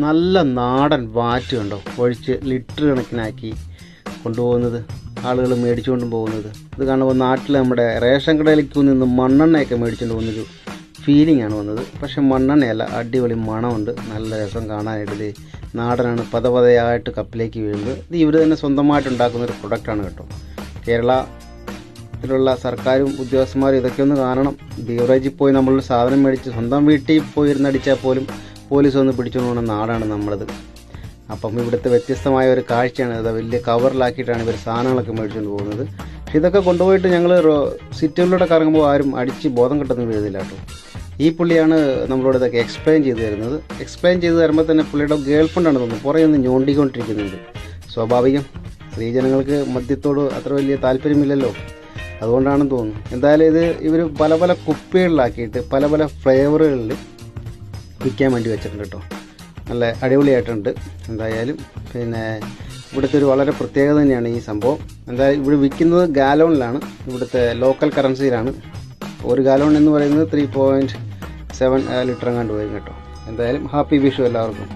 നല്ല നാടൻ വാറ്റ് കണ്ടോ, ഒഴിച്ച് ലിറ്റർ കണക്കിനാക്കി കൊണ്ടുപോകുന്നത്, ആളുകൾ മേടിച്ചുകൊണ്ടും പോകുന്നത്. ഇത് കാണുമ്പോൾ നാട്ടിൽ നമ്മുടെ റേഷൻ കടയിലേക്ക് നിന്ന് മണ്ണെണ്ണയൊക്കെ മേടിച്ചുകൊണ്ട് പോകുന്നൊരു ഫീലിംഗ് ആണ് വന്നത്. പക്ഷെ മണ്ണെണ്ണയല്ല, അടിപൊളി മണമുണ്ട്, നല്ല രസം കാണാനായിട്ട്. ഇത് നാടനാണ്, പതപതയായിട്ട് കപ്പിലേക്ക് വീഴുന്നത്. ഇത് ഇവർ തന്നെ സ്വന്തമായിട്ട് ഉണ്ടാക്കുന്നൊരു പ്രൊഡക്റ്റാണ് കേട്ടോ. കേരളത്തിലുള്ള സർക്കാരും ഉദ്യോഗസ്ഥന്മാരും ഇതൊക്കെ ഒന്ന് കാണണം. ബീവറേജിൽ പോയി നമ്മളൊരു സാധനം മേടിച്ച് സ്വന്തം വീട്ടിൽ പോയി ഇരുന്നടിച്ചാൽ പോലും പോലീസ് വന്ന് പിടിച്ചുകൊണ്ട് പോകുന്ന നാടാണ് നമ്മളത്. അപ്പം ഇവിടുത്തെ വ്യത്യസ്തമായ ഒരു കാഴ്ചയാണ്. ഇത് വലിയ കവറിലാക്കിയിട്ടാണ് ഇവർ സാധനങ്ങളൊക്കെ മേടിച്ചുകൊണ്ട് പോകുന്നത്. പക്ഷെ ഇതൊക്കെ കൊണ്ടുപോയിട്ട് ഞങ്ങൾ സിറ്റികളിലൂടെ കറങ്ങുമ്പോൾ ആരും അടിച്ച് ബോധം കിട്ടുന്ന വീഴുന്നില്ല കേട്ടോ. ഈ പുള്ളിയാണ് നമ്മളോട് ഇതൊക്കെ എക്സ്പ്ലെയിൻ ചെയ്ത് തരുന്നത്. എക്സ്പ്ലെയിൻ ചെയ്ത് തരുമ്പോൾ തന്നെ പുള്ളിയുടെ ഗേൾ ഫ്രണ്ടാണ് തോന്നുന്നു, പുറകെ ഒന്ന് ഞോണ്ടിക്കൊണ്ടിരിക്കുന്നുണ്ട്. സ്വാഭാവികം, സ്ത്രീജനങ്ങൾക്ക് മദ്യത്തോട് അത്ര വലിയ താല്പര്യമില്ലല്ലോ, അതുകൊണ്ടാണെന്ന് തോന്നുന്നു. എന്തായാലും ഇത് ഇവർ പല പല കുപ്പികളിലാക്കിയിട്ട് പല പല ഫ്ലേവറുകളിൽ വിൽക്കാൻ വേണ്ടി വെച്ചിട്ടുണ്ട് കേട്ടോ. നല്ല അടിപൊളിയായിട്ടുണ്ട്. എന്തായാലും ഇവിടുത്തെ ഒരു വളരെ പ്രത്യേകത തന്നെയാണ് ഈ സംഭവം. എന്തായാലും ഇവിടെ വിൽക്കുന്നത് ഗാലോണിലാണ്, ഇവിടുത്തെ ലോക്കൽ കറൻസിയിലാണ്. ഒരു ഗാലോൺ എന്ന് പറയുന്നത് 3.7 ലിറ്റർ എങ്ങാണ്ട് വരും കേട്ടോ. എന്തായാലും ഹാപ്പി വിഷു എല്ലാവർക്കും.